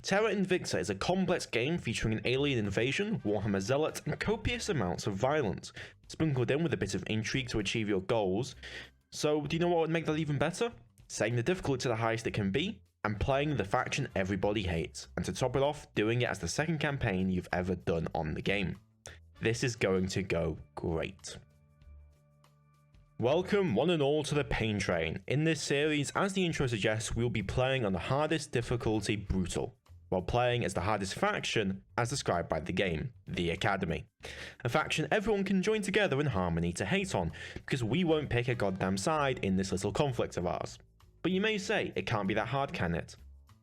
Terra Invicta is a complex game featuring an alien invasion, Warhammer Zealots, and copious amounts of violence, sprinkled in with a bit of intrigue to achieve your goals. So, do you know what would make that even better? Setting the difficulty to the highest it can be, and playing the faction everybody hates, and to top it off, doing it as the second campaign you've ever done on the game. This is going to go great. Welcome one and all to the Pain Train. In this series, as the intro suggests, we'll be playing on the hardest difficulty, Brutal, while playing as the hardest faction as described by the game, the Academy. A faction everyone can join together in harmony to hate on, because we won't pick a goddamn side in this little conflict of ours. But you may say, it can't be that hard, can it?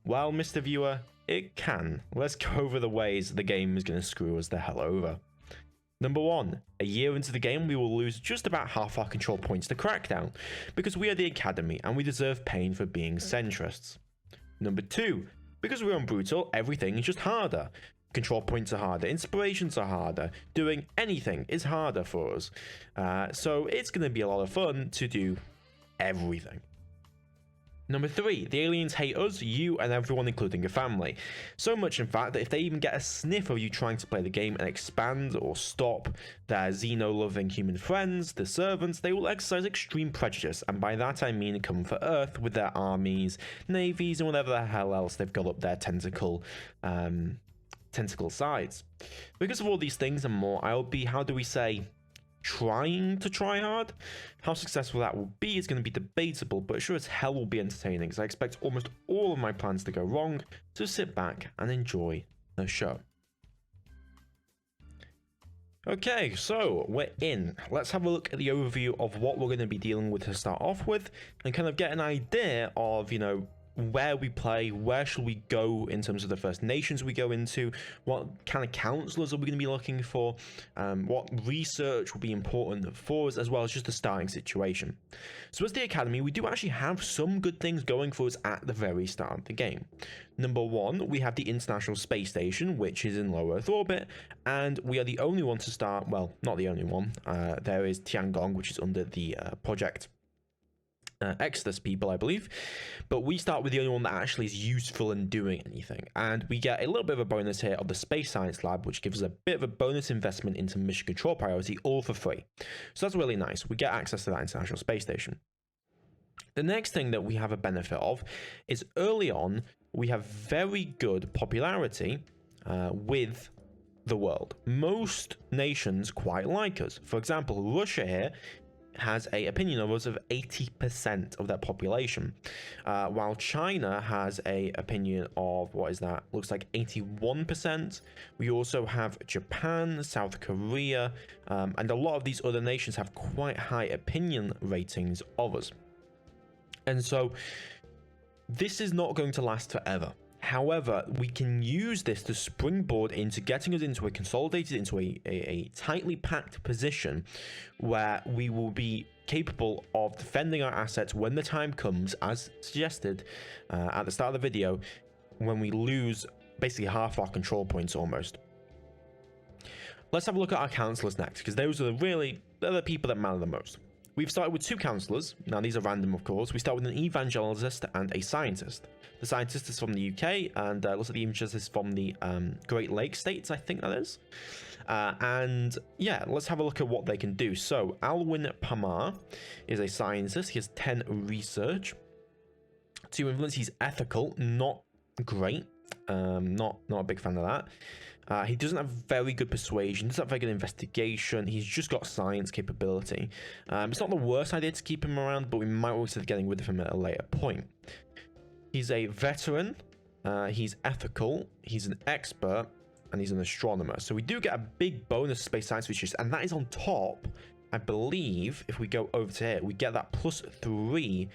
Well, Mr. Viewer, it can. Let's go over the ways the game is going to screw us the hell over. Number 1, a year into the game we will lose just about half our control points to Crackdown, because we are the Academy and we deserve pain for being centrists. Number 2, because we're on Brutal, everything is just harder. Control points are harder, inspirations are harder, doing anything is harder for us. So it's going to be a lot of fun to do everything. Number 3, the aliens hate us, you, and everyone including your family. So much in fact that if they even get a sniff of you trying to play the game and expand or stop their xeno-loving human friends, the servants, they will exercise extreme prejudice, and by that I mean come for Earth with their armies, navies, and whatever the hell else they've got up their tentacle sides. Because of all these things and more, I'll be, how do we say, trying to try hard. How successful that will be is going to be debatable, but sure as hell will be entertaining, because I expect almost all of my plans to go wrong, so sit back and enjoy the show. Okay, so we're in. Let's have a look at the overview of what we're going to be dealing with to start off with, and kind of get an idea of, you know, where we play, where should we go in terms of the First Nations we go into, what kind of councillors are we going to be looking for, what research will be important for us, as well as just the starting situation. So as the Academy, we do actually have some good things going for us at the very start of the game. Number 1, we have the International Space Station, which is in low Earth orbit, and we are the only one to start, well, not the only one, there is Tiangong, which is under the project Exodus people, I believe, but we start with the only one that actually is useful in doing anything, and we get a little bit of a bonus here of the Space Science Lab, which gives us a bit of a bonus investment into mission control priority, all for free. So that's really nice. We get access to that International Space Station. The next thing that we have a benefit of is early on we have very good popularity with the world. Most nations quite like us. For example, Russia here has a opinion of us of 80% of their population, while China has a opinion of, what is that, looks like 81%. We also have Japan, South Korea, and a lot of these other nations have quite high opinion ratings of us. And so this is not going to last forever. However, we can use this to springboard into getting us into a consolidated, into a tightly packed position where we will be capable of defending our assets when the time comes, as suggested at the start of the video, when we lose basically half our control points almost. Let's have a look at our councillors next, because those are they're the people that matter the most. We've started with 2 councillors. Now, these are random, of course. We start with an evangelist and a scientist. The scientist is from the UK, and looks like the evangelist is from the Great Lakes states, I think that is. And yeah, let's have a look at what they can do. So, Alwyn Pamar is a scientist. He has 10 research. 2 influence. He's ethical, not great. Not a big fan of that. He doesn't have very good persuasion, doesn't have very good investigation. He's just got science capability. It's not the worst idea to keep him around, but we might also be getting rid of him at a later point. He's a veteran, he's ethical, he's an expert, and he's an astronomer. So we do get a big bonus space science features, and that is on top, I believe, if we go over to here, we get that +3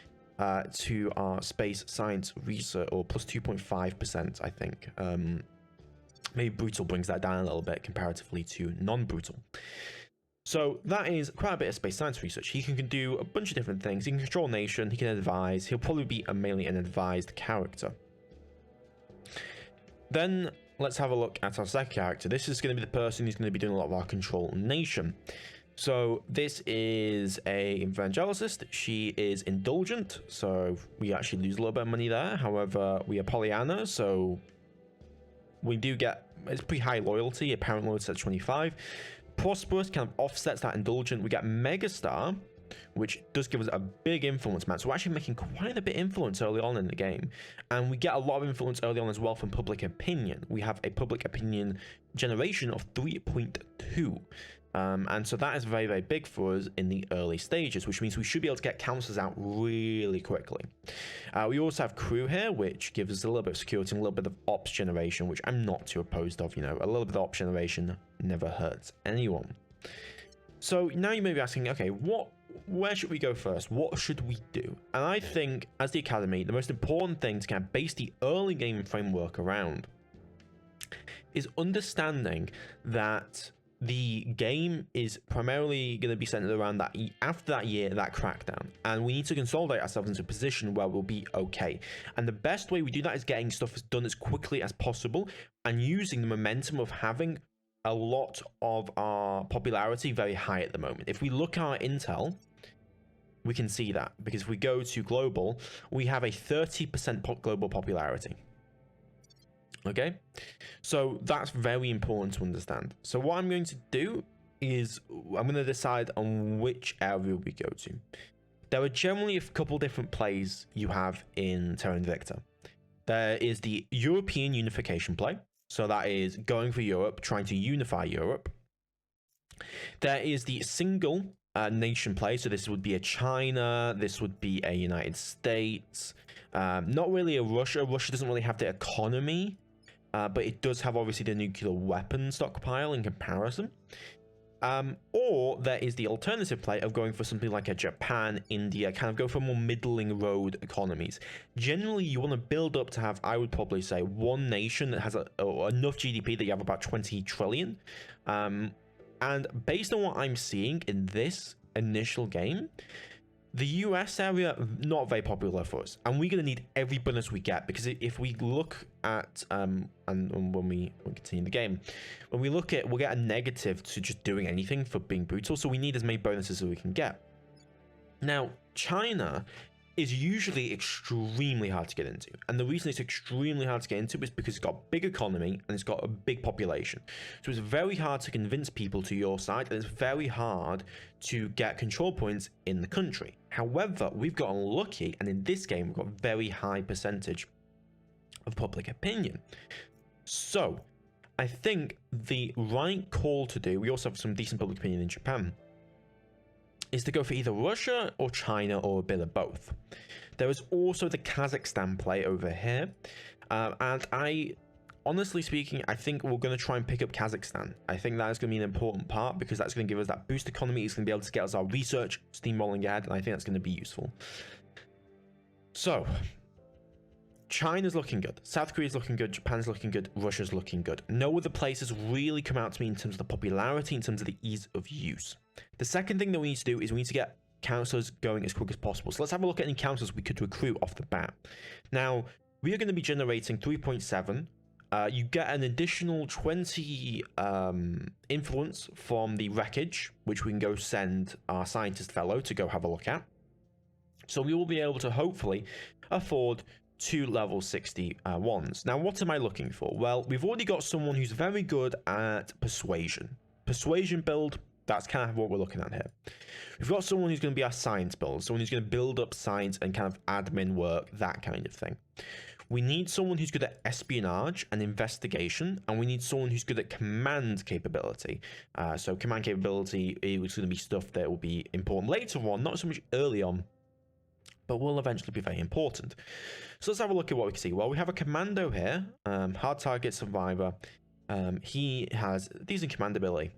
to our space science research, or +2.5%, I think. Maybe Brutal brings that down a little bit comparatively to non-Brutal. So that is quite a bit of space science research. He can do a bunch of different things. He can control a nation, he can advise. He'll probably be mainly an advised character. Then let's have a look at our second character. This is going to be the person who's going to be doing a lot of our control nation. So this is a evangelist. She is indulgent, so we actually lose a little bit of money there. However, we are Pollyanna, so we do get, it's pretty high loyalty, apparent loyalty at 25. Prosperous kind of offsets that indulgent. We get Megastar, which does give us a big influence, man. So we're actually making quite a bit of influence early on in the game. And we get a lot of influence early on as well from public opinion. We have a public opinion generation of 3.2. And so that is very, very big for us in the early stages, which means we should be able to get councillors out really quickly. We also have crew here, which gives us a little bit of security and a little bit of ops generation, which I'm not too opposed of. You know, a little bit of ops generation never hurts anyone. So now you may be asking, okay, where should we go first? What should we do? And I think, as the Academy, the most important thing to kind of base the early game framework around is understanding that the game is primarily going to be centered around that after that year, that crackdown, and we need to consolidate ourselves into a position where we'll be okay. And the best way we do that is getting stuff done as quickly as possible and using the momentum of having a lot of our popularity very high at the moment. If we look at our intel, we can see that, because if we go to global, we have a 30% global popularity. Okay, so that's very important to understand. So what I'm going to do is I'm going to decide on which area we go to. There are generally a couple different plays you have in Terra Invicta. There is the European unification play. So that is going for Europe, trying to unify Europe. There is the single nation play. So this would be a China. This would be a United States. Not really a Russia. Russia doesn't really have the economy. But it does have obviously the nuclear weapon stockpile in comparison. Or there is the alternative play of going for something like a Japan, India, kind of go for more middling road economies. Generally, you want to build up to have, I would probably say, one nation that has enough GDP that you have about 20 trillion. And based on what I'm seeing in this initial game, the US area, not very popular for us, and we're going to need every bonus we get, because if we look at, and when we continue the game, when we look at, we'll get a negative to just doing anything for being brutal, so we need as many bonuses as we can get. Now, China is usually extremely hard to get into, and the reason it's extremely hard to get into is because it's got a big economy and it's got a big population. So it's very hard to convince people to your side, and it's very hard to get control points in the country. However, we've gotten lucky, and in this game we've got a very high percentage of public opinion. So I think the right call to do, we also have some decent public opinion in Japan, is to go for either Russia or China or a bit of both. There is also the Kazakhstan play over here, and honestly speaking, I think we're going to try and pick up Kazakhstan. I think that is going to be an important part, because that's going to give us that boost economy. It's going to be able to get us our research steamrolling ahead, and I think that's going to be useful. So China's looking good, South Korea's looking good, Japan's looking good, Russia's looking good. No other places really come out to me in terms of the popularity, in terms of the ease of use. The second thing that we need to do is we need to get councillors going as quick as possible. So let's have a look at any councillors we could recruit off the bat. Now, we are going to be generating 3.7. You get an additional 20 influence from the wreckage, which we can go send our scientist fellow to go have a look at. So we will be able to hopefully afford 2 level 60 ones. Now, what am I looking for? Well, we've already got someone who's very good at persuasion. Persuasion build, that's kind of what we're looking at here. We've got someone who's going to be our science build, someone who's going to build up science and kind of admin work, that kind of thing. We need someone who's good at espionage and investigation, and we need someone who's good at command capability. So command capability is going to be stuff that will be important later on, not so much early on, but will eventually be very important. So let's have a look at what we can see. Well, we have a commando here, hard target survivor. He has decent command ability.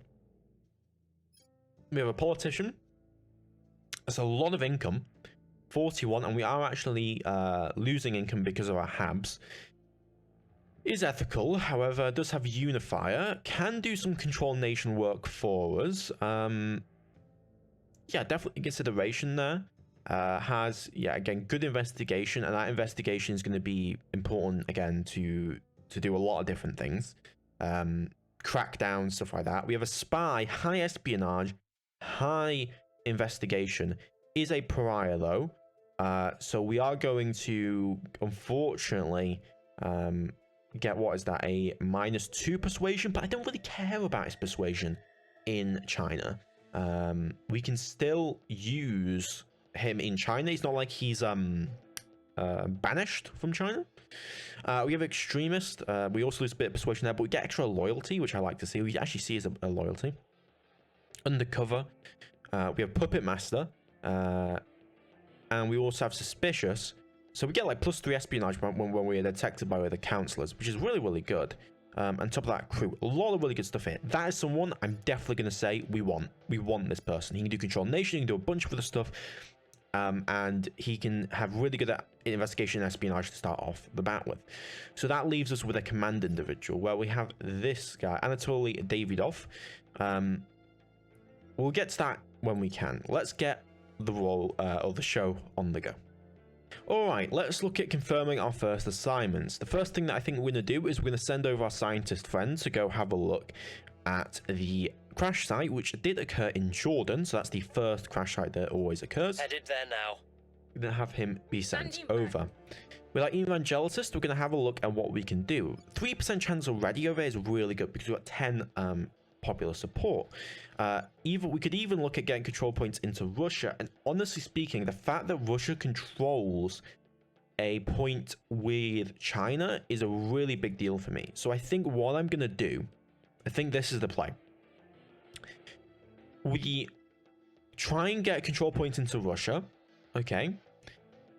We have a politician. That's a lot of income, 41, and we are actually losing income because of our habs. Is ethical, however, does have unifier, can do some control nation work for us. Yeah, definitely consideration there. Has, yeah, again, good investigation, and that investigation is going to be important again to do a lot of different things. Crackdown, stuff like that. We have a spy, high espionage, high investigation, is a pariah though. So we are going to, unfortunately, get, what is that, a -2 persuasion, but I don't really care about his persuasion in China. We can still use him in China. It's not like he's banished from China. We have extremist. We also lose a bit of persuasion there, but we get extra loyalty, which I like to see. We actually see as a loyalty. Undercover. We have puppet master, and we also have suspicious. So we get like +3 espionage when we are detected by the councilors, which is really, really good. On top of that, crew, a lot of really good stuff here. That is someone I'm definitely going to say we want. We want this person. He can do control nation, he can do a bunch of other stuff, and he can have really good investigation and espionage to start off the bat with. So that leaves us with a command individual, where we have this guy, Anatoly Davidov. We'll get to that when we can. Let's get the role of the show on the go. Alright, let's look at confirming our first assignments. The first thing that I think we're going to do is we're going to send over our scientist friend to go have a look at the crash site, which did occur in Jordan. So that's the first crash site that always occurs. Headed there now. We're going to have him be sent over. With our evangelist, we're going to have a look at what we can do. 3% chance already over is really good because we've got 10 popular support. We could even look at getting control points into Russia, and honestly speaking, the fact that Russia controls a point with China is a really big deal for me. So I think what I'm gonna do, I think this is the play. We try and get control points into Russia, okay,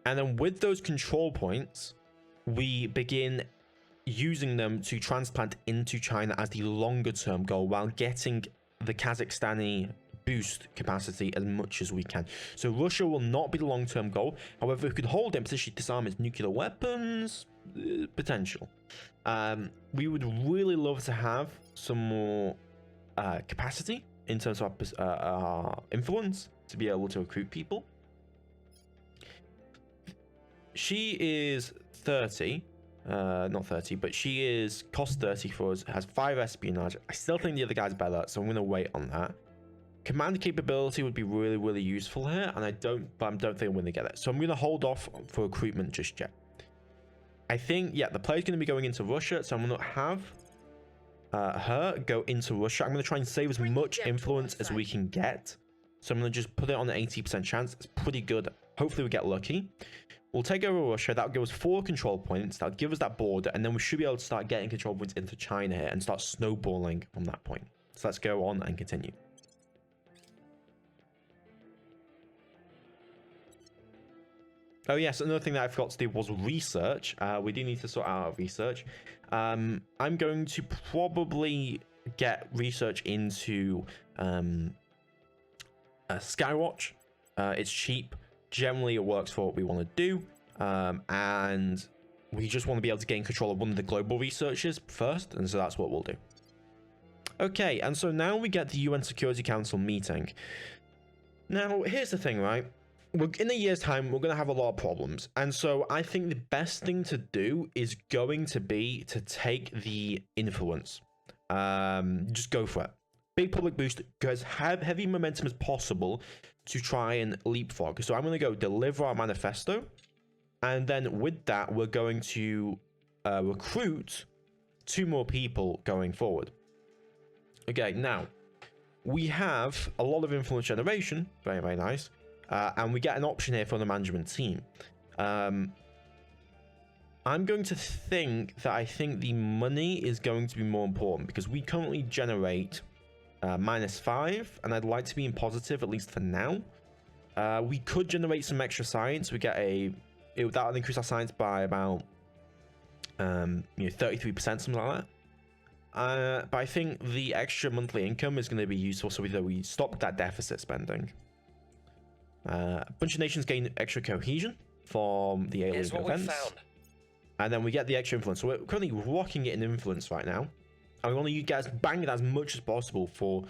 and then with those control points we begin using them to transplant into China as the longer term goal, while getting the Kazakhstani boost capacity as much as we can. So Russia will not be the long-term goal. However, if we could hold it, potentially disarm its nuclear weapons, potential. We would really love to have some more capacity in terms of our influence to be able to recruit people. She is 30. Not 30, but she is cost 30 for us, has 5 espionage. I still think the other guy's better, so I'm going to wait on that. Command capability would be really, really useful here, and I don't think I'm going to get it. So I'm going to hold off for recruitment just yet. I think, yeah, the player's going to be going into Russia, so I'm going to have her go into Russia. I'm going to try and save as much influence as we can get. So I'm going to just put it on an 80% chance. It's pretty good. Hopefully we get lucky. We'll take over Russia. That'll give us 4 control points. That'll give us that border. And then we should be able to start getting control points into China here and start snowballing from that point. So let's go on and continue. Oh yes, another thing that I forgot to do was research. We do need to sort out our research. I'm going to probably get research into Skywatch. It's cheap. Generally, it works for what we want to do, and we just want to be able to gain control of one of the global researchers first, and so that's what we'll do. Okay, and so now we get the UN Security Council meeting. Now, here's the thing, right? In a year's time, we're going to have a lot of problems, and so I think the best thing to do is going to be to take the influence. Just go for it. Big public boost, because have heavy momentum as possible to try and leapfrog. So I'm going to go deliver our manifesto, and then with that we're going to recruit 2 more people going forward. Okay, now we have a lot of influence generation, very, very nice, and we get an option here for the management team. I'm going to think that I think the money is going to be more important, because we currently generate -5, and I'd like to be in positive, at least for now. We could generate some extra science. We get that'll increase our science by about 33%, something like that. But I think the extra monthly income is going to be useful, so either we stop that deficit spending. A bunch of nations gain extra cohesion from the alien events, and then we get the extra influence. So we're currently rocking it in influence right now. I want you guys bang it as much as possible for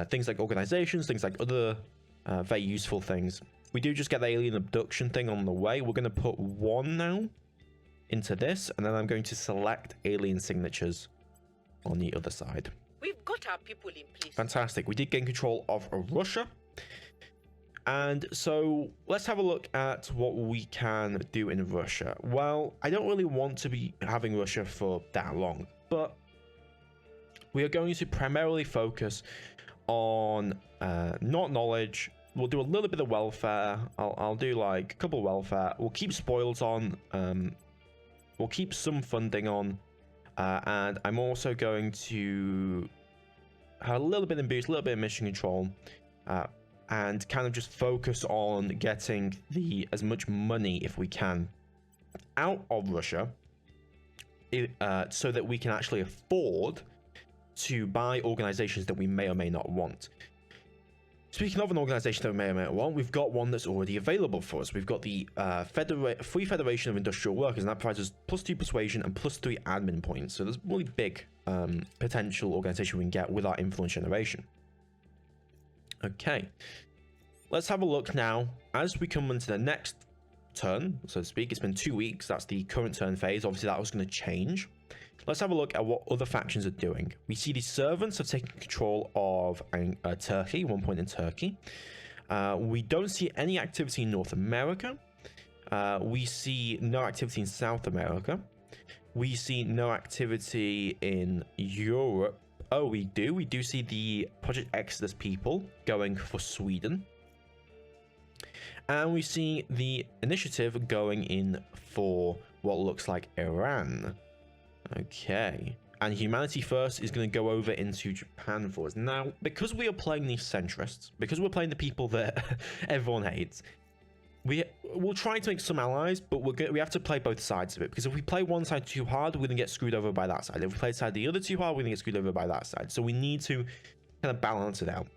things like organizations, things like other very useful things. We do just get the alien abduction thing on the way. We're going to put 1 now into this, and then I'm going to select alien signatures on the other side. We've got our people in place. Fantastic. We did gain control of Russia. And so let's have a look at what we can do in Russia. Well, I don't really want to be having Russia for that long, but we are going to primarily focus on not knowledge. We'll do a little bit of welfare. I'll do like a couple of welfare. We'll keep spoils on. We'll keep some funding on. And I'm also going to have a little bit of boost, a little bit of mission control. And kind of just focus on getting as much money if we can out of Russia, so that we can actually afford to buy organizations that we may or may not want. Speaking of an organization that we may or may not want, we've got one that's already available for us. We've got the Free Federation of Industrial Workers, and that provides us +2 persuasion and +3 admin points. So there's a really big potential organization we can get with our influence generation. Okay, let's have a look now as we come into the next turn, so to speak. It's been 2 weeks. That's the current turn phase. Obviously, that was going to change. Let's have a look at what other factions are doing. We see the servants have taken control of Turkey, 1 point in Turkey. We don't see any activity in North America. We see no activity in South America. We see no activity in Europe. Oh, we do. We do see the Project Exodus people going for Sweden. And we see the initiative going in for what looks like Iran. Okay. And Humanity First is going to go over into Japan for us. Now, because we are playing these centrists, because we're playing the people that everyone hates, we'll try to make some allies, but we have to play both sides of it, because if we play one side too hard, we're going to get screwed over by that side. If we play the other too hard, we're going to get screwed over by that side. So we need to kind of balance it out.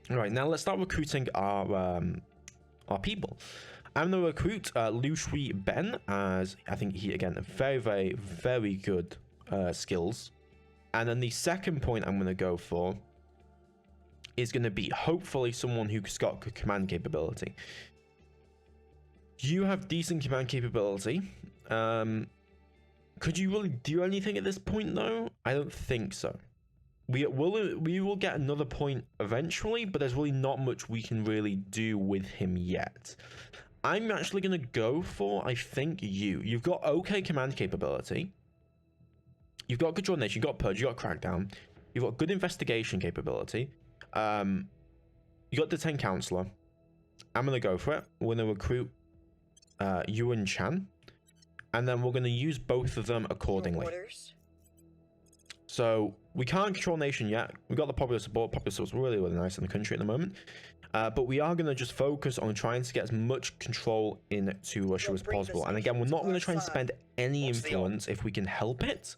All right, now let's start recruiting our people. I'm going to recruit Liu Shui Ben, as I think he, again, very, very, very good skills. And then the second point I'm going to go for is going to be hopefully someone who's got good command capability. You have decent command capability. Could you really do anything at this point, though? I don't think so. We will get another point eventually, but there's really not much we can really do with him yet. I'm actually going to go for, I think, you've got okay command capability. You've got control nation, you've got purge, you've got crackdown. You've got good investigation capability. You got the 10 councilor. I'm going to go for it. We're going to recruit Yuan Chan, and then we're going to use both of them accordingly. So we can't control nation yet. We've got the popular support. Popular support's really, really nice in the country at the moment. But we are going to just focus on trying to get as much control into Russia as possible. And again, we're not going to try and spend any influence if we can help it,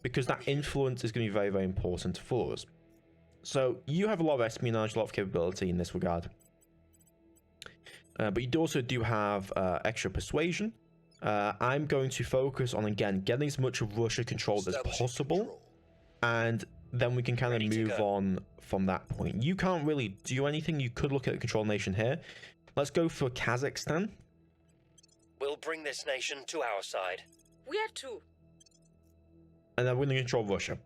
because that influence is going to be very, very important for us. So you have a lot of espionage, a lot of capability in this regard. But you also do have extra persuasion. I'm going to focus on, again, getting as much of Russia controlled as possible. And then we can kind of move on from that point. You can't really do anything. You could look at a control nation here. Let's go for Kazakhstan. We'll bring this nation to our side. We are too. And then we're going to control Russia.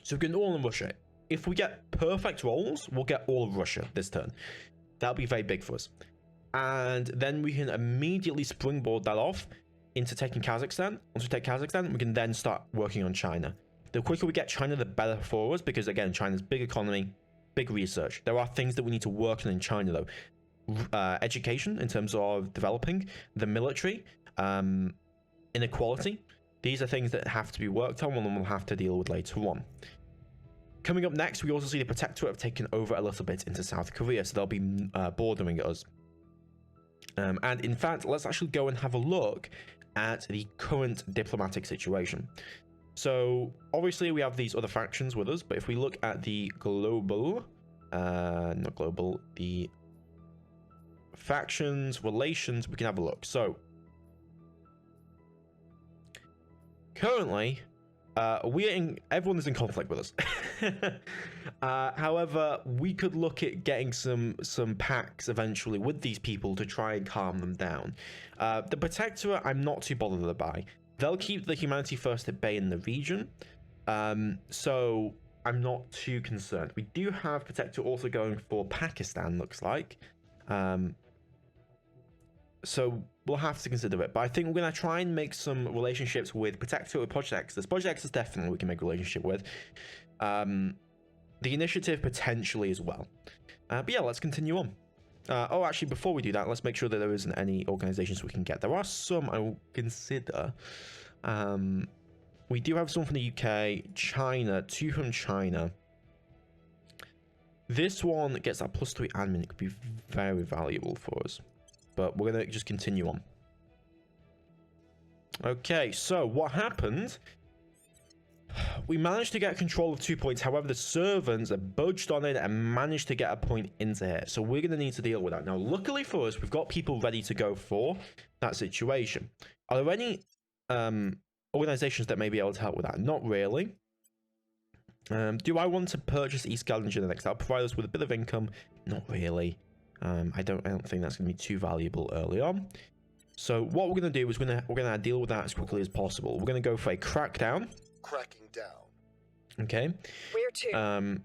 So we can all in Russia. If we get perfect rolls, we'll get all of Russia this turn. That'll be very big for us. And then we can immediately springboard that off into taking Kazakhstan. Once we take Kazakhstan, we can then start working on China. The quicker we get China, the better for us, because again, China's big economy, big research. There are things that we need to work on in China, though. Education, in terms of developing, the military, inequality. These are things that have to be worked on, and we'll have to deal with later on. Coming up next, we also see the Protectorate have taken over a little bit into South Korea, so they'll be bordering us. And in fact, let's actually go and have a look at the current diplomatic situation. So obviously we have these other factions with us, but if we look at the global, the factions, relations, we can have a look. So currently, everyone is in conflict with us. However, we could look at getting some pacts eventually with these people to try and calm them down. The Protectorate, I'm not too bothered by. They'll keep the Humanity First at bay in the region, so I'm not too concerned. We do have Protectorate also going for Pakistan, looks like. So we'll have to consider it. But I think we're going to try and make some relationships with Protectorate, with Project Exodus. Project Exodus definitely we can make a relationship with. The initiative potentially as well. But yeah, let's continue on. Oh, actually, before we do that, let's make sure that there isn't any organizations we can get. There are some I will consider. We do have some from the UK, China, 2 from China. This one gets that +3 admin. It could be very valuable for us. But we're going to just continue on. Okay, so what happened? We managed to get control of 2 points. However, the servants budged on it and managed to get a point into here. So we're going to need to deal with that. Now, luckily for us, we've got people ready to go for that situation. Are there any organizations that may be able to help with that? Not really. Do I want to purchase East Gallinger next? That'll provide us with a bit of income. Not really. I don't think that's going to be too valuable early on. So what we're going to do is we're going to deal with that as quickly as possible. We're going to go for a crackdown. Cracking down. Okay. Where to?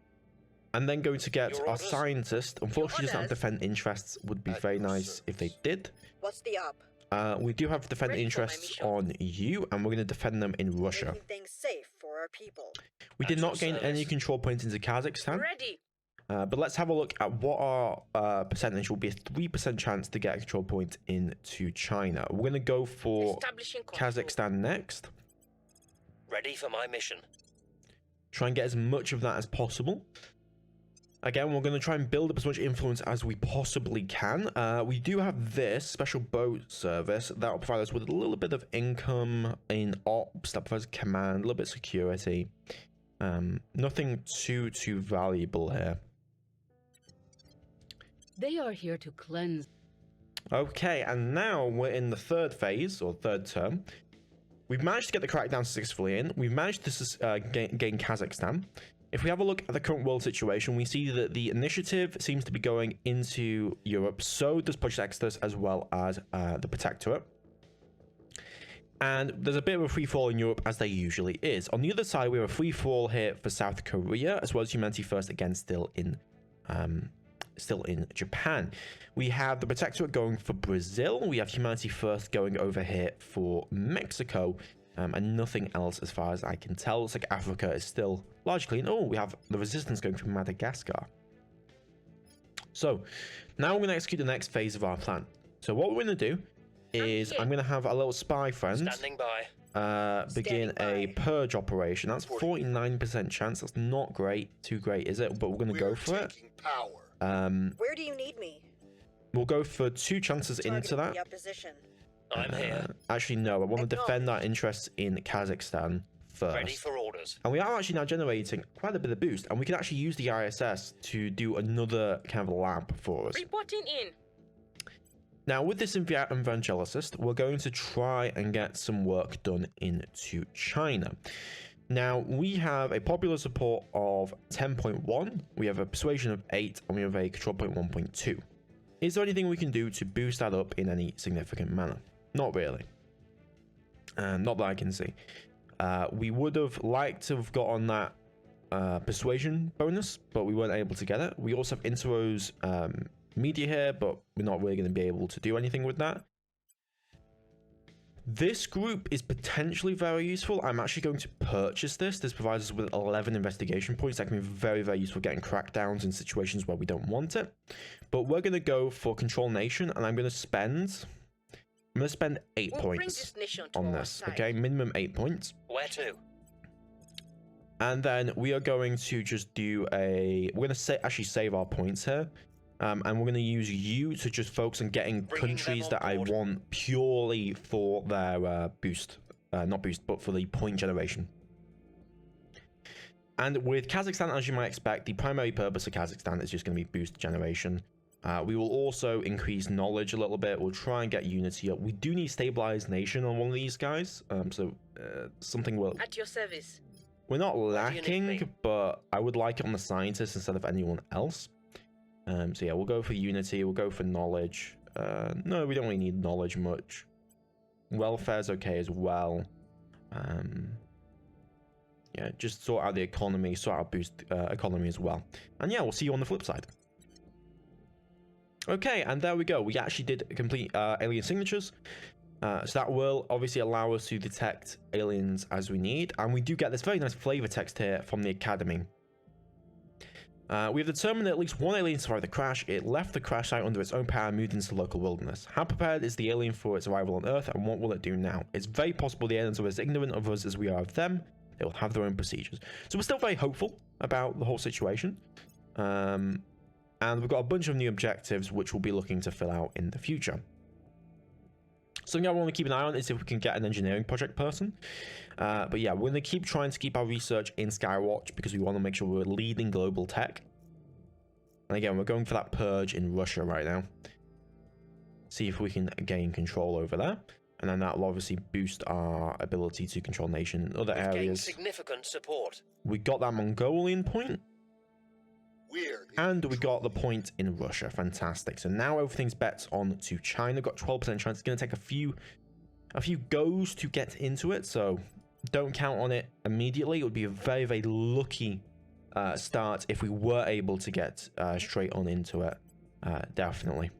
And then going to get Your our orders? scientist. Unfortunately, doesn't have defend interests. Would be At very your nice if they service. did. What's the up? We do have defend Ready for my interests mission. on you, and we're going to defend them in Russia. Making things safe for our people. We did At not your gain any service. control points into Kazakhstan. Ready. But let's have a look at what our percentage will be. A 3% chance to get a control point into China. We're going to go for Establishing control. Kazakhstan next. Ready for my mission. Try and get as much of that as possible. Again, we're going to try and build up as much influence as we possibly can. We do have this special boat service that will provide us with a little bit of income in ops, that provides command, a little bit of security. Nothing too valuable here. They are here to cleanse. Okay, and now we're in the third phase, or third term. We've managed to get the crackdown successfully in. We've managed to gain Kazakhstan. If we have a look at the current world situation, we see that the initiative seems to be going into Europe. So does Project Exodus, as well as the Protectorate. And there's a bit of a free fall in Europe, as there usually is. On the other side, we have a free fall here for South Korea, as well as Humanity First, again, still in Japan. We have the Protectorate going for Brazil. We have Humanity First going over here for Mexico. And nothing else as far as I can tell. Looks like Africa is still largely clean. Oh, we have the Resistance going for Madagascar. So now we're going to execute the next phase of our plan. So what we're going to do is I'm going to have a little spy friend Standing by. begin a by. purge operation. That's 49% chance. That's not great. Too great, is it? But we're going to go for it. Taking power. Where do you need me? We'll go for 2 chances into Targeting that. the opposition. I'm here. Actually, no. I want to defend our interests in Kazakhstan first. Ready for orders. And we are actually now generating quite a bit of boost, and we can actually use the ISS to do another kind of lab for us. Reporting in. Now, with this evangelicist, we're going to try and get some work done into China. Now, we have a popular support of 10.1, we have a persuasion of 8, and we have a control point 1.2. Is there anything we can do to boost that up in any significant manner? Not really. Not that I can see. We would have liked to have got on that persuasion bonus, but we weren't able to get it. We also have Intero's media here, but we're not really going to be able to do anything with that. This group is potentially very useful. I'm actually going to purchase this. This provides us with 11 investigation points. That can be very, very useful getting crackdowns in situations where we don't want it. But we're going to go for Control Nation, and I'm going to spend 8 We'll bring points this nation to on our this. side. Okay, minimum 8 points. Where to? And then we are going to just do we're going to actually save our points here. And we're going to use you to just focus on getting Bringing them countries on that I board. want purely for their boost. Not boost, but for the point generation. And with Kazakhstan, as you might expect, the primary purpose of Kazakhstan is just going to be boost generation. We will also increase knowledge a little bit. We'll try and get unity up. We do need stabilized nation on one of these guys. Something At your service. we're not do you need lacking, me? but I would like it on the scientists instead of anyone else. So yeah, we'll go for unity. We'll go for knowledge. No, we don't really need knowledge much. Welfare's okay as well. Yeah, just sort out the economy, sort out boost economy as well. And yeah, we'll see you on the flip side. Okay, and there we go. We actually did complete alien signatures. So that will obviously allow us to detect aliens as we need. And we do get this very nice flavor text here from the Academy. We have determined that at least one alien survived the crash. It left the crash site under its own power and moved into the local wilderness. How prepared is the alien for its arrival on Earth, and what will it do now? It's very possible the aliens are as ignorant of us as we are of them. They will have their own procedures. So we're still very hopeful about the whole situation. And we've got a bunch of new objectives which we'll be looking to fill out in the future. Something I want to keep an eye on is if we can get an engineering project person. But yeah, we're going to keep trying to keep our research in Skywatch because we want to make sure we're leading global tech. And again, we're going for that purge in Russia right now. See if we can gain control over there. And then that will obviously boost our ability to control nation in other areas. Gained significant support. We got that Mongolian point. We're And we got the point in Russia. Fantastic. So now everything's bets on to China. Got 12% chance. It's going to take a few goes to get into it. So don't count on it immediately. It would be a very, very lucky start if we were able to get straight on into it. Definitely.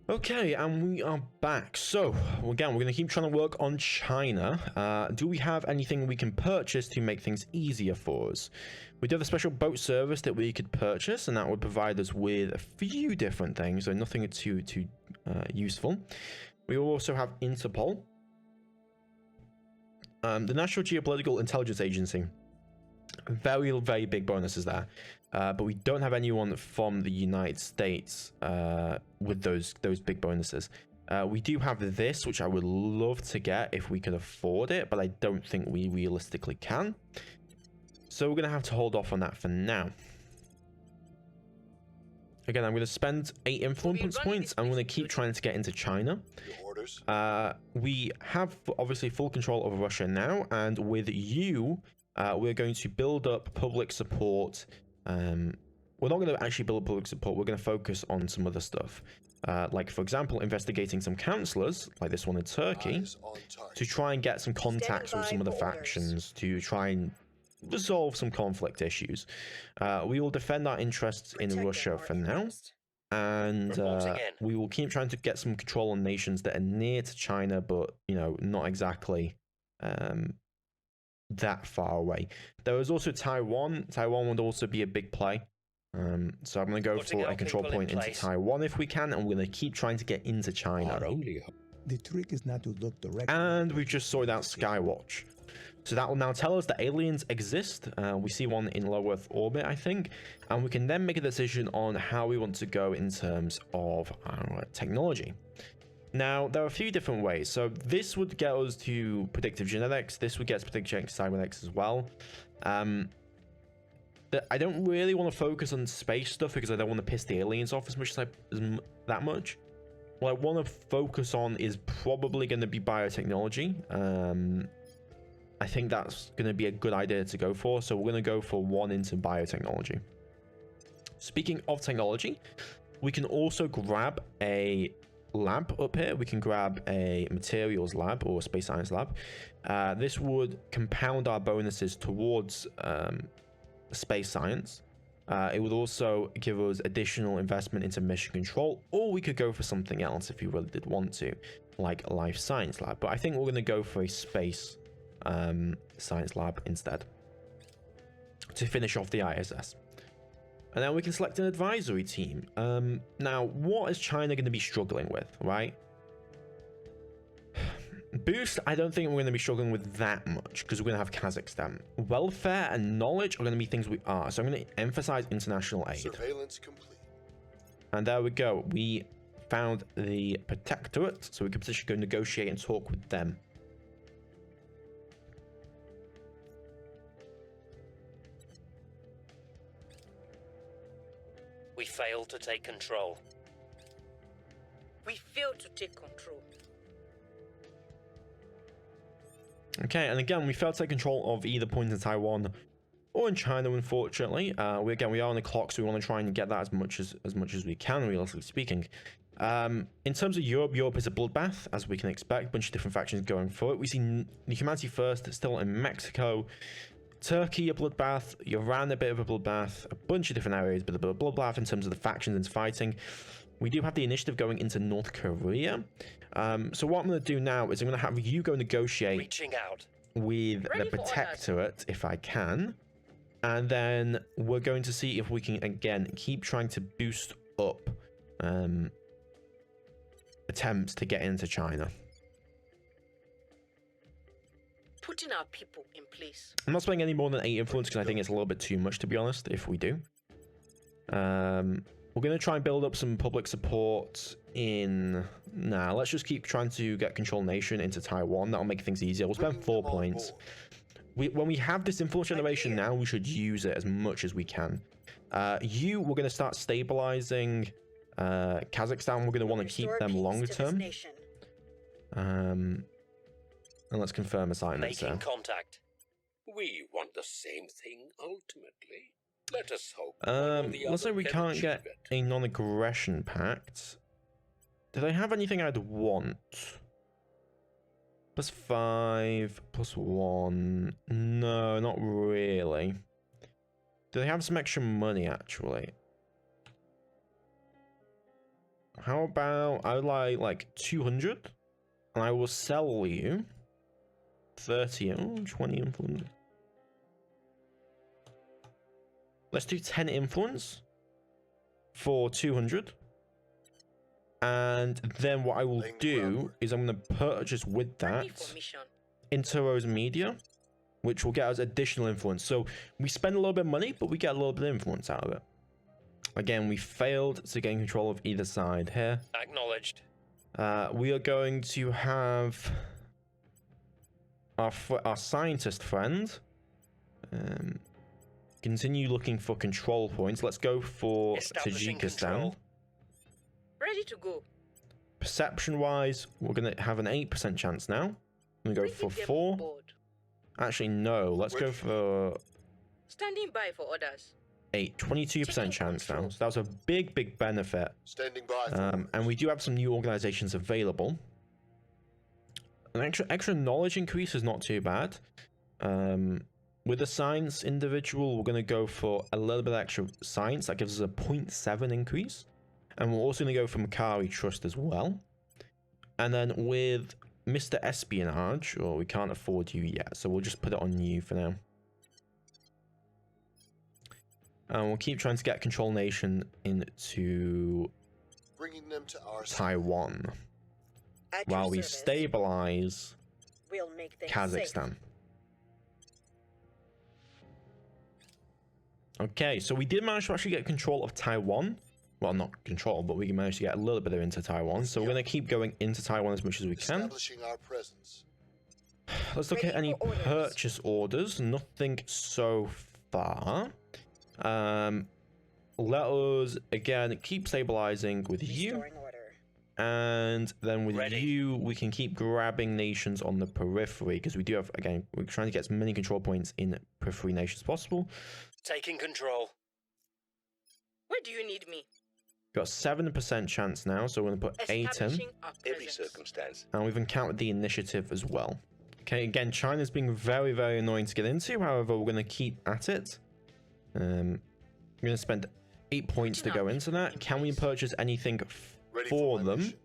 Okay, and we are back. So, again, we're going to keep trying to work on China. Do we have anything we can purchase to make things easier for us? We do have a special boat service that we could purchase, and that would provide us with a few different things, so nothing too useful. We also have Interpol. The National Geopolitical Intelligence Agency. Very, very big bonuses there. But we don't have anyone from the United States with those big bonuses. We do have this, which I would love to get if we could afford it, but I don't think we realistically can. So we're going to have to hold off on that for now. Again, I'm going to spend 8 influence points. I'm going to keep trying to get into China. your orders. We have obviously full control over Russia now, and with you, we're going to build up public support. We're not going to actually build public support. We're going to focus on some other stuff. Like, for example, investigating some councillors, like this one in Turkey, Eyes on target. to try and get some contacts with some of the factions to try and resolve some conflict issues. We will defend our interests in Protecting Russia our for now. interest. And Reporting in. we will keep trying to get some control on nations that are near to China, but, you know, not exactly that far away. There is also Taiwan. Taiwan would also be a big play. So I'm going to go Putting for a our control people in point into place. Taiwan if we can, and we're going to keep trying to get into China. Our only hope. The trick is not to look directly. And we've just sorted out Skywatch. So that will now tell us that aliens exist. We see one in low Earth orbit, I think. And we can then make a decision on how we want to go in terms of our technology. Now, there are a few different ways. So this would get us to predictive genetics. This would get us to predictive cybernetics as well. I don't really want to focus on space stuff because I don't want to piss the aliens off as much as that much. What I want to focus on is probably going to be biotechnology. I think that's going to be a good idea to go for. So we're going to go for one into biotechnology. Speaking of technology, we can also grab a lab up here. We can grab a materials lab or a space science lab. This would compound our bonuses towards space science. It would also give us additional investment into mission control, or we could go for something else if you really did want to, like a life science lab. But I think we're going to go for a space science lab instead to finish off the ISS. And then we can select an advisory team. Now, what is China going to be struggling with, right? Boost, I don't think we're going to be struggling with that much because we're going to have Kazakhstan. Welfare and knowledge are going to be things we are. So I'm going to emphasize international aid. Surveillance complete. And there we go. We found the protectorate, so we can potentially go negotiate and talk with them. We failed to take control. We failed to take control. Okay, and again, we failed to take control of either point in Taiwan or in China, unfortunately. We are on the clock, so we want to try and get that as much as we can, realistically speaking. In terms of Europe, Europe is a bloodbath, as we can expect. A bunch of different factions going for it. We see the Humanity First still in Mexico. Turkey, a bloodbath. Iran, a bit of a bloodbath. A bunch of different areas, but a bit of a bloodbath in terms of the factions and fighting. We do have the initiative going into North Korea. So what I'm going to do now is I'm going to have you go negotiate Reaching out. with the Ready for orders. Protectorate, if I can. And then we're going to see if we can, again, keep trying to boost up attempts to get into China. Putting our people in place. I'm not spending any more than 8 influence because I think it's a little bit too much, to be honest, if we do. We're going to try and build up some public support in... Nah, let's just keep trying to get Control Nation into Taiwan. That'll make things easier. We'll spend 4 points. When we have this influence generation now, we should use it as much as we can. We're going to start stabilizing Kazakhstan. We're going to want to keep them longer term. And let's confirm assignments there. Making contact. We want the same thing ultimately. Let us hope. one or the Let's say other we can can't achieve get it. a non-aggression pact. Do they have anything I'd want? +5, +1. No, not really. Do they have some extra money, actually? How about I like 200? And I will sell you 30, 20 influence. Let's do 10 influence for 200. And then what I will do is I'm going to purchase with Ready that for mission. Intero's Media, which will get us additional influence. So we spend a little bit of money, but we get a little bit of influence out of it. Again, we failed to gain control of either side here. Acknowledged. We are going to have our scientist friend continue looking for control points. Let's go for Establishing Tajikistan. control. Ready to go. Perception wise, we're going to have an 8% chance now. I'm going to go for Bringing them 4. on board. Actually, no. Let's go for Standing by for orders. 8. 22% chance now. So that was a big benefit. Standing by. And we do have some new organizations available. An extra knowledge increase is not too bad. With the science individual, we're going to go for a little bit extra science. That gives us a 0.7 increase. And we're also going to go for Macari Trust as well. And then with Mr. Espionage, we can't afford you yet, so we'll just put it on you for now. And we'll keep trying to get Control Nation into Bringing them to our side. Taiwan At your while we service. stabilize We'll make things Kazakhstan. safe. Okay, so we did manage to actually get control of Taiwan. Well, not control, but we managed to get a little bit of into Taiwan. So we're going to keep going into Taiwan as much as we can. Establishing our presence. Let's look at Ready any for orders. purchase orders. Nothing so far. Let us, again, keep stabilizing with you. Restoring order. And then with Ready. you, we can keep grabbing nations on the periphery. Because we do have, again, we're trying to get as many control points in periphery nations as possible. Taking control. Where do you need me? Got 7% chance now, so we're going to put 8 in. Establishing our Every presence. circumstance. And we've encountered the initiative as well. Okay, again, China's being very annoying to get into. However, we're going to keep at it. We're going to spend 8 points to go into that. Can we purchase anything Ready for my them? mission.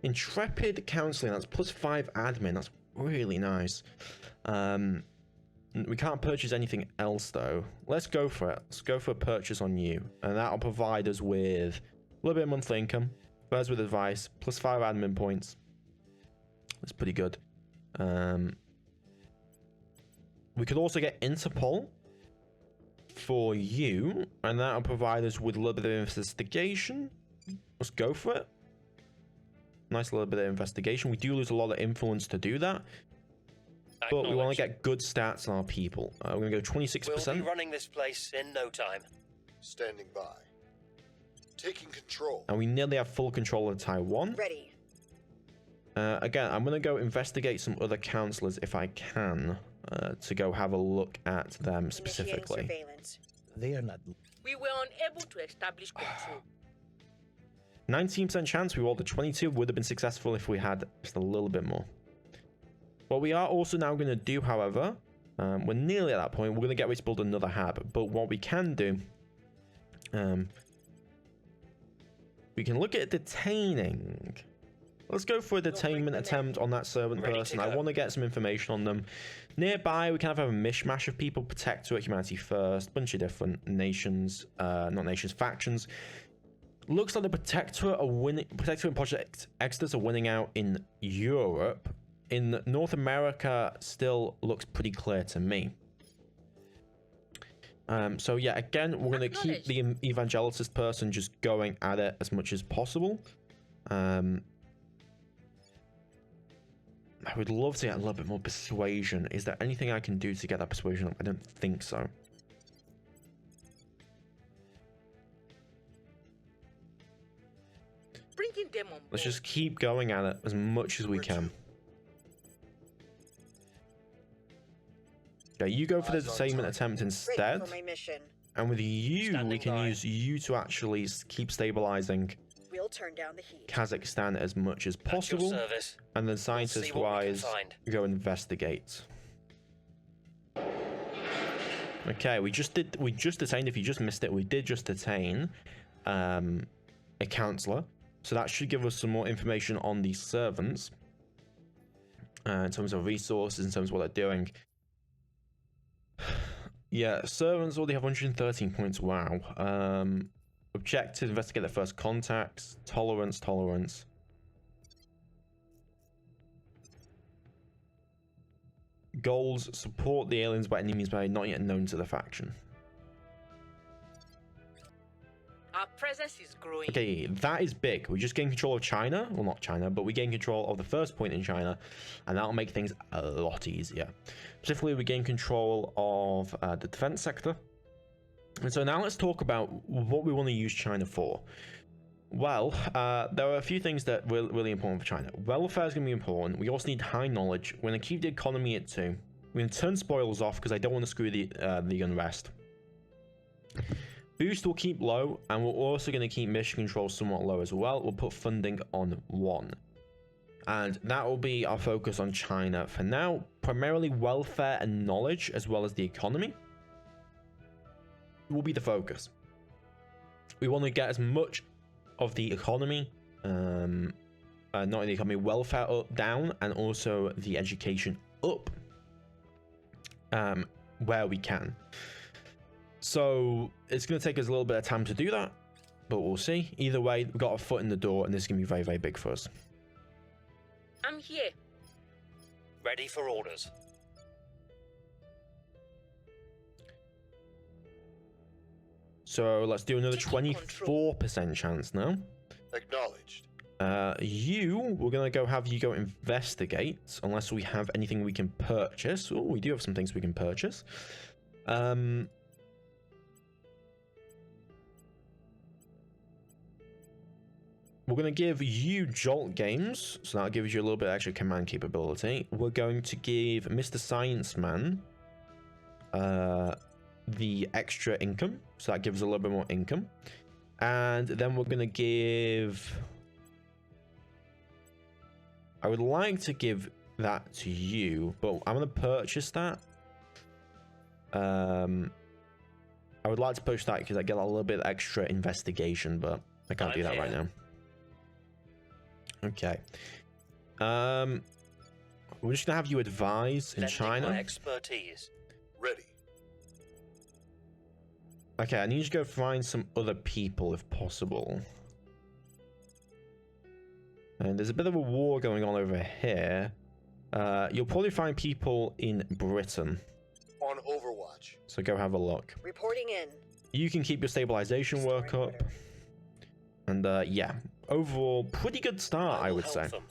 Intrepid Counseling, that's +5 admin. That's really nice. We can't purchase anything else, though. Let's go for it. Let's go for a purchase on you. And that'll provide us with a little bit of monthly income. First with advice, +5 admin points. That's pretty good. We could also get Interpol for you. And that'll provide us with a little bit of investigation. Let's go for it. Nice little bit of investigation. We do lose a lot of influence to do that. But we want to get good stats on our people. We're going to go 26%. We'll be running this place in no time. Standing by. Taking control. And we nearly have full control of Taiwan. Ready. Again, I'm going to go investigate some other councillors if I can. To go have a look at them Initiating specifically. surveillance. They are not. We were unable to establish control. 19% chance. We rolled a 22. Would have been successful if we had just a little bit more. What we are also now going to do, however, we're nearly at that point. We're going to get ready to build another hub. But what we can do We can look at detaining. Let's go for a detainment attempt on that servant Ready to person. I go. want to get some information on them. Nearby, we kind of have a mishmash of people. Protectorate, Humanity First, bunch of different nations, not nations, factions. Looks like the Protectorate are winning. Protectorate and Project Exodus are winning out in Europe. In North America, still looks pretty clear to me. So yeah, again, we're going to keep the evangelist person just going at it as much as possible. I would love to get a little bit more persuasion. Is there anything I can do to get that persuasion up? I don't think so. Bringing them on Let's board. just keep going at it as much as we can. Yeah, you go for the detainment attempt Ready instead. for my mission. And with you, we Standing can by. use you to actually keep stabilizing We'll turn down the heat. Kazakhstan as much as At your possible. service. And then We'll see what we can scientist-wise, find. go investigate. Okay, we just detained. If you just missed it, we did just detain a councilor. So that should give us some more information on these servants in terms of resources, in terms of what they're doing. Yeah, servants already have 113 points. Wow. Objective: investigate their first contacts. Tolerance. Goals: support the aliens by any means not yet known to the faction. Our presence is growing. Okay, that is big. We just gain control of China. Well, not China, but we gain control of the first point in China, and that'll make things a lot easier. Specifically, we gain control of the defense sector. And so now let's talk about what we want to use China for. Well, there are a few things that are really important for China. Welfare is going to be important. We also need high knowledge. We're going to keep the economy at 2. We're going to turn spoils off because I don't want to screw the unrest. Boost will keep low, and we're also going to keep mission control somewhat low as well. We'll put funding on 1. And that will be our focus on China for now. Primarily welfare and knowledge, as well as the economy, will be the focus. We want to get as much of the economy, not the economy, welfare up, down, and also the education up, where we can. So it's going to take us a little bit of time to do that, but we'll see. Either way, we've got a foot in the door, and this is going to be very, very big for us. I'm here. Ready for orders. So let's do another Taking 24% chance now. Acknowledged. We're going to have you go investigate, unless we have anything we can purchase. Oh, we do have some things we can purchase. We're going to give you Jolt Games, so that gives you a little bit of extra command capability. We're going to give Mr. Science Man the extra income, so that gives a little bit more income. And then we're going to give... I would like to give that to you, but I'm going to purchase that. I would like to push that because I get a little bit extra investigation, but I can't do that right now. Okay. We're just gonna have you advise in Lending China. my expertise. Ready. Okay, I need you to go find some other people if possible. And there's a bit of a war going on over here. You'll probably find people in Britain. On Overwatch. So go have a look. Reporting in. You can keep your stabilization work up. And yeah, overall, pretty good start, I will would help say. them.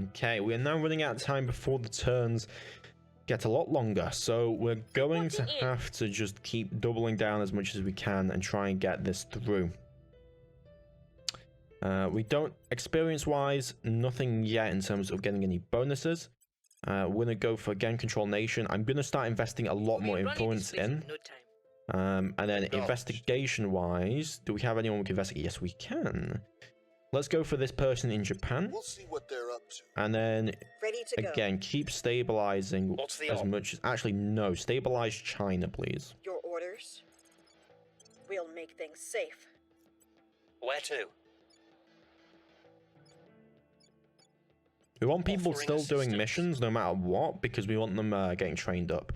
Okay, we are now running out of time before the turns get a lot longer, so we're going to have to just keep doubling down as much as we can and try and get this through. We don't, experience-wise, nothing yet in terms of getting any bonuses. We're going to go for Again Control Nation. I'm going to start investing a lot more influence in. No time. And then investigation-wise, do we have anyone we can investigate? Yes, we can. Let's go for this person in Japan. We'll see what they're up to. And then, Ready to go. again, keep stabilizing What's the as op? much as... Actually, no. Stabilize China, please. Your orders. We'll make things safe. Where to? We want people Offering still doing assistance. missions no matter what, because we want them getting trained up.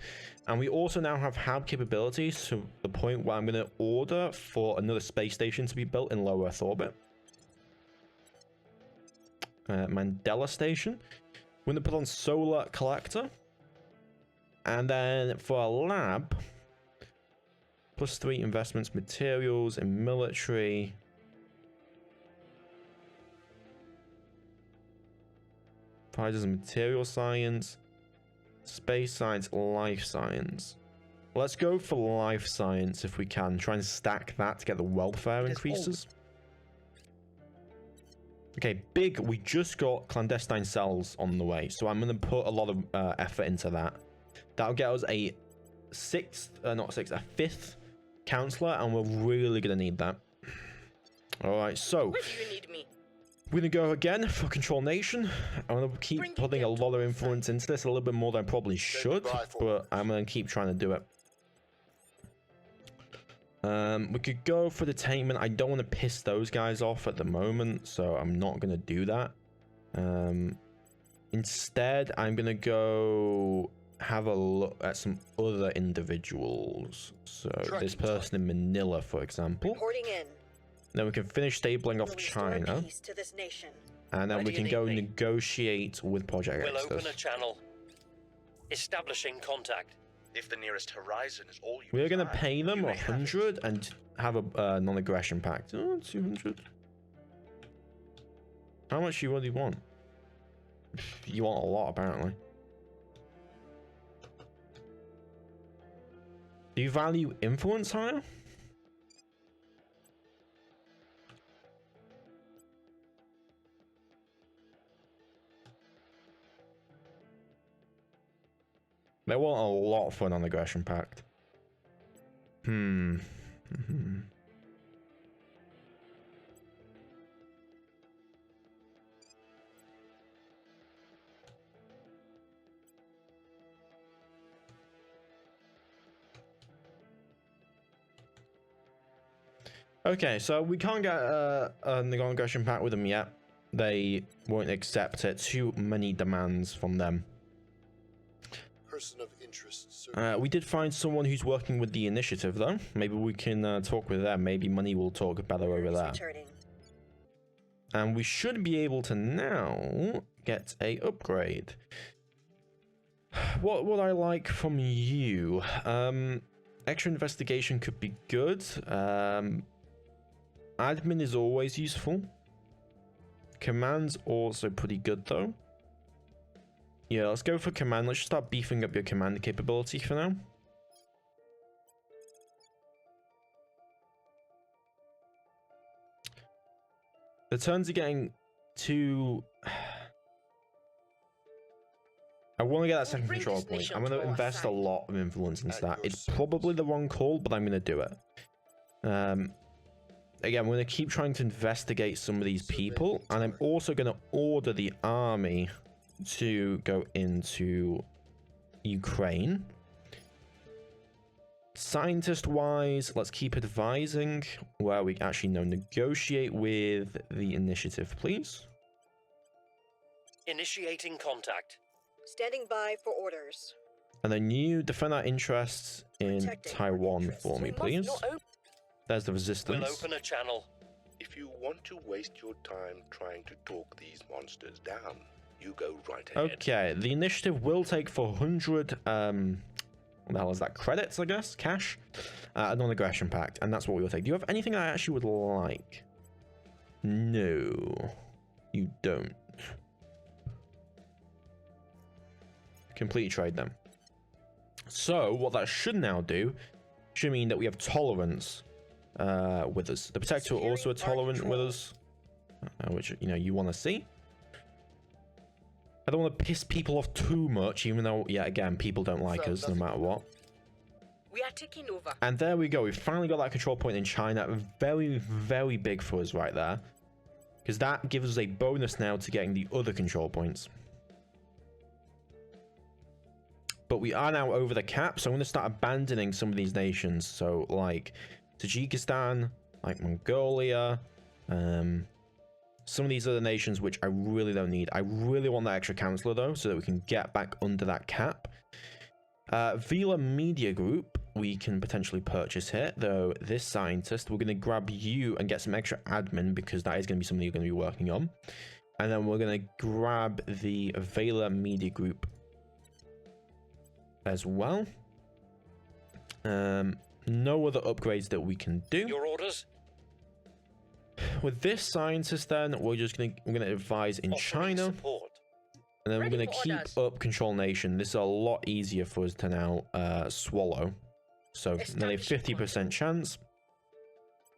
And we also now have hab capabilities to the point where I'm going to order for another space station to be built in low Earth orbit. Mandela Station. We're going to put on solar collector. And then for a lab, +3 investments, materials, in military. Providers in material science, space science, life science. Let's go for life science if we can. Try and stack that to get the welfare increases. Okay, big. We just got clandestine cells on the way, so I'm going to put a lot of effort into that. That'll get us a fifth councilor, and we're really going to need that. All right, so Where do you need me? we're going to go again for Control Nation. I'm going to keep Bring putting a them to lot of my influence into this, a little bit more than I probably should, by but forward. I'm going to keep trying to do it. We could go for detainment. I don't want to piss those guys off at the moment, so I'm not going to do that. Instead, I'm going to go have a look at some other individuals. So this person in Manila, for example. Reporting in. Then we can finish stabling off We'll restore China. peace to this nation. And then Where we do you can go need me? negotiate with Project We'll open a Exodus. channel. Establishing contact. If the nearest horizon is all you We're going to desire, pay them you may have it. 100 and have a non-aggression pact. Oh, 200. How much do you really want? You want a lot, apparently. Do you value influence higher? They want a lot for an non-aggression pact. Okay, so we can't get a non-aggression pact with them yet. They won't accept it. Too many demands from them. Person of interest, sir. We did find someone who's working with the initiative, though. Maybe we can talk with them. Maybe money will talk better over Where is there. returning? And we should be able to now get a upgrade. What would I like from you? Extra investigation could be good. Admin is always useful. Command's also pretty good, though. Yeah, let's go for command. Let's just start beefing up your command capability for now. The turns are getting too... I want to get that second bring control this point. nation I'm going to to our invest a side. lot of influence into At that. your It's service. probably the wrong call, but I'm going to do it. Again, we're going to keep trying to investigate some of these people, and I'm also going to order the army to go into Ukraine. Scientist-wise, let's keep advising where we actually negotiate with the initiative, please. Initiating contact. Standing by for orders. And then you defend our interests in Protecting our Taiwan interests. for me, We must please. not open. There's the We'll resistance. open a channel. If you want to waste your time trying to talk these monsters down, you go right ahead. Okay, the initiative will take 400, what the hell is that? Credits, I guess? Cash? A non-aggression pact, and that's what we will take. Do you have anything I actually would like? No, you don't. Completely trade them. So, what that should now do, should mean that we have tolerance with us. The Protector Securing also are our tolerant with control. us, which, you know, you want to see. I don't want to piss people off too much, even though, yeah, again, people don't like Found us no nothing matter to what. We are taking over. And there we go. We finally got that control point in China. Very, very big for us right there. Because that gives us a bonus now to getting the other control points. But we are now over the cap, so I'm going to start abandoning some of these nations. So, like Tajikistan, like Mongolia, Some of these other nations which I really don't need. I really want that extra councilor though, so that we can get back under that cap. Vila Media Group, we can potentially purchase here, though this scientist, we're going to grab you and get some extra admin, because that is going to be something you're going to be working on. And then we're going to grab the Vila Media Group as well. No other upgrades that we can do. Your orders? With this scientist, then we're gonna advise in Offering China, support. and then Ready we're gonna for keep orders. up Control Nation. This is a lot easier for us to now swallow. So nearly Establishing 50% chance.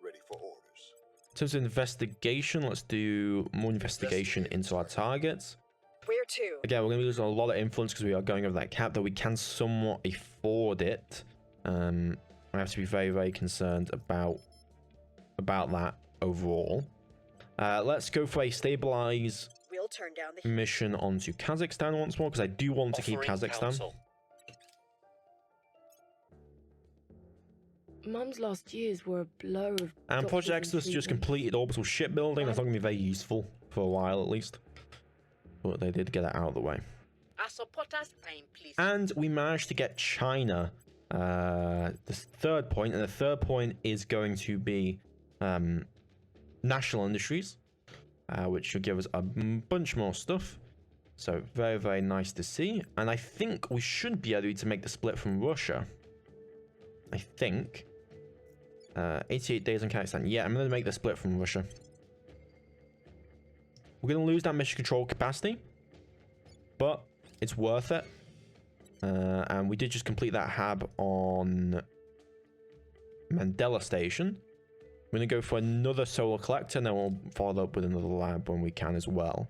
Ready for orders. In terms of investigation, let's do more investigation into our targets. Where to? Again, we're gonna be losing a lot of influence because we are going over that cap, though we can somewhat afford it. I have to be very, very concerned about that overall. Let's go for a stabilize We'll turn down the heat. mission onto Kazakhstan once more, because I do want to keep Offering Kazakhstan. counsel. Mum's last years were a blur of. And Project Exodus just completed orbital shipbuilding. That's not going to be very useful for a while at least. But they did get it out of the way. Our supporters are in place. And we managed to get China the third point. And the third point is going to be national industries, which should give us a bunch more stuff. So very, very nice to see. And I think we should be able to make the split from Russia. I think. 88 days on Kazakhstan. Yeah, I'm going to make the split from Russia. We're going to lose that mission control capacity, but it's worth it. And we did just complete that hab on Mandela Station. We're going to go for another solar collector, and then we'll follow up with another lab when we can as well.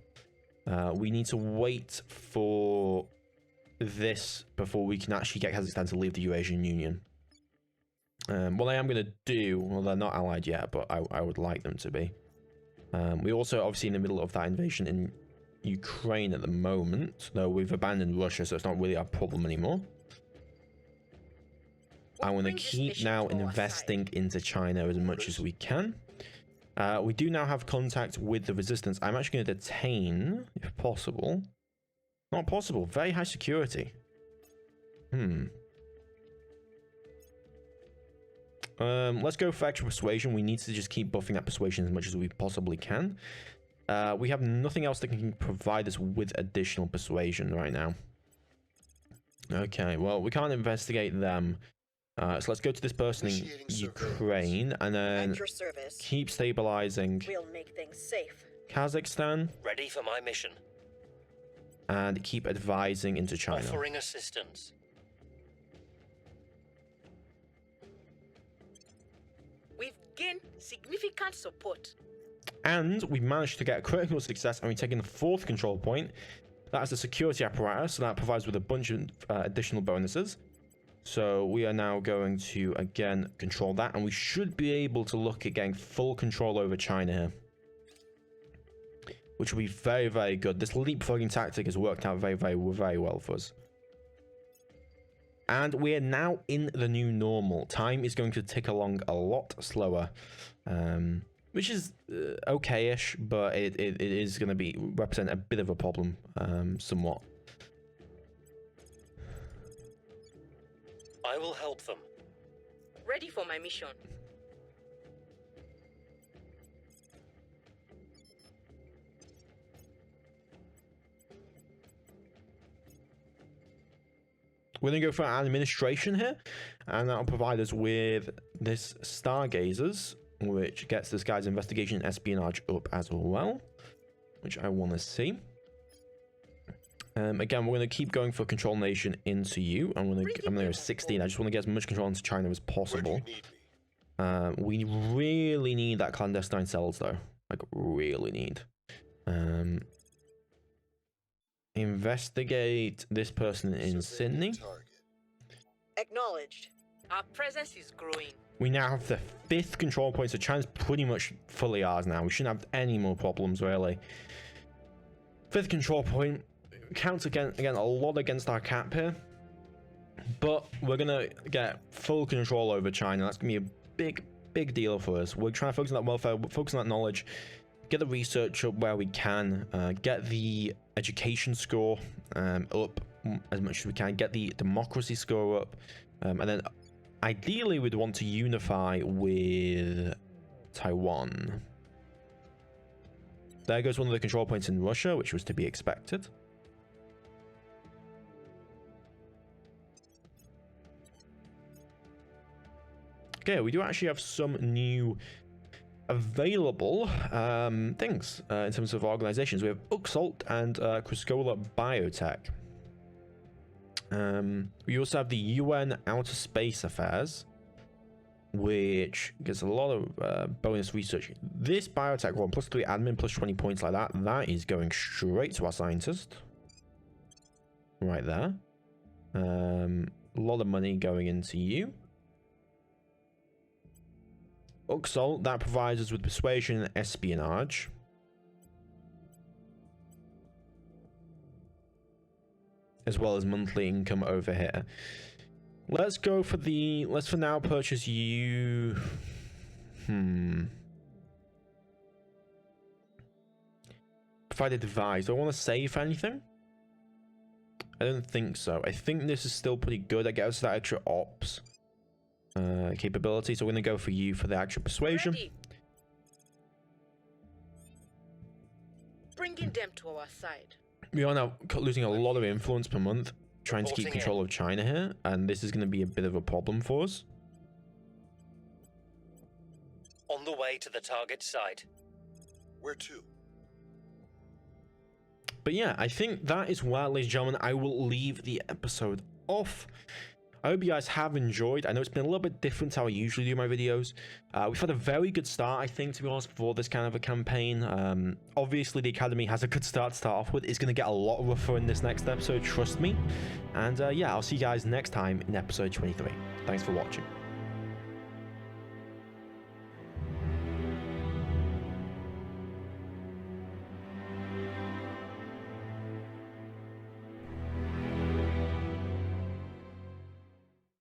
We need to wait for this before we can actually get Kazakhstan to leave the Eurasian Union. What I am going to do, well, they're not allied yet, but I would like them to be. We're also obviously in the middle of that invasion in Ukraine at the moment, though we've abandoned Russia, so it's not really our problem anymore. We'll I'm going to bring this keep nation now to our investing into China as much as we can. We do now have contact with the resistance. I'm actually going to detain, if possible. Not possible. Very high security. Let's go for extra persuasion. We need to just keep buffing that persuasion as much as we possibly can. We have nothing else that can provide us with additional persuasion right now. Okay, well, we can't investigate them. So let's go to this person in Initiating Ukraine and then At your service. keep stabilizing We'll make things safe. Kazakhstan Ready for my mission. and keep advising into China. Offering assistance. We've gained significant support. And we've managed to get a critical success, and we've taken the fourth control point. That's the security apparatus, so that provides with a bunch of additional bonuses. So we are now going to, again, control that, and we should be able to look at getting full control over China here. Which will be very, very good. This leapfrogging tactic has worked out very, very, very well for us. And we are now in the new normal. Time is going to tick along a lot slower. Which is okay-ish, but it is going to represent a bit of a problem, somewhat. I will help them. Ready for my mission. We're going to go for administration here, and that'll provide us with this Stargazers, which gets this guy's investigation and espionage up as well, which I want to see. Again, we're going to keep going for control nation into you. I'm going to go 16. I just want to get as much control into China as possible. We really need that clandestine cells, though. Like, really need. Investigate this person in Sydney. Acknowledged. Our presence is growing. We now have the 5th control point, so China's pretty much fully ours now. We shouldn't have any more problems, really. 5th control point. Counts again a lot against our cap here. But we're going to get full control over China. That's going to be a big deal for us. We're trying to focus on that welfare, focus on that knowledge, get the research up where we can, get the education score up as much as we can, get the democracy score up, and then ideally we'd want to unify with Taiwan. There goes one of the control points in Russia, which was to be expected. Okay, we do actually have some new available things in terms of organizations. We have Uxalt and Consolidating Biotech. We also have the UN Outer Space Affairs, which gets a lot of bonus research. This biotech one, +3 admin, +20 points like that, that is going straight to our scientist. Right there. A lot of money going into you. Uxalt, that provides us with persuasion and espionage. As well as monthly income over here. Let's go for the... Let's for now purchase you... Provide a device. Do I want to save anything? I don't think so. I think this is still pretty good. I guess that extra ops capability. So we're going to go for you for the actual persuasion. Ready. Bringing them to our side. We are now losing a lot of influence per month, trying to keep Reporting control of China here, and this is going to be a bit of a problem for us. On the way to the target site. Where to? But yeah, I think that is where, ladies and gentlemen, I will leave the episode off. I hope you guys have enjoyed. I know it's been a little bit different to how I usually do my videos. We've had a very good start, I think, to be honest, for this kind of a campaign. Obviously, the Academy has a good start to start off with. It's going to get a lot rougher in this next episode, trust me. And yeah, I'll see you guys next time in episode 23. Thanks for watching.